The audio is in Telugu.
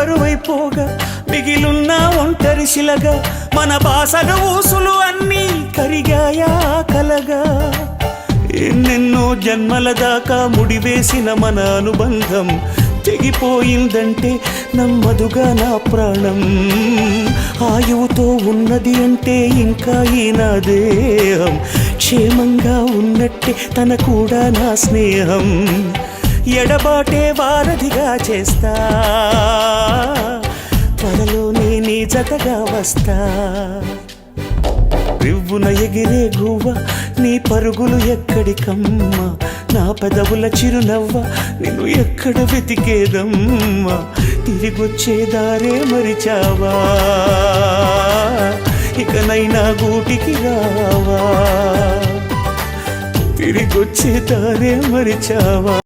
బరువైపోగా మిగిలున్న ఒంటరి శిలగా మన బాసగ ఊసులు అన్నీ కరిగాయా కలగా ఎన్నెన్నో జన్మల దాకా ముడివేసిన మన అనుబంధం తెగిపోయిందంటే నమ్మదుగా నా ప్రాణం ఆయువుతో ఉన్నది అంటే ఇంకా ఈ నా దేహం క్షేమంగా ఉన్నట్టే తన కూడా నా స్నేహం ఎడబాటే వారధిగా చేస్తా త్వరలోనే నీ జతగా వస్తా రివ్వున ఎగిరే గువ్వ నీ పరుగులు ఎక్కడికమ్మా నా పెదవుల చిరునవ్వ నిన్ను ఎక్కడ వెతికేదమ్మా తిరిగొచ్చే దారే మరిచావా ఇకనైనా గూటికి రావా తిరిగొచ్చే దారే మరిచావా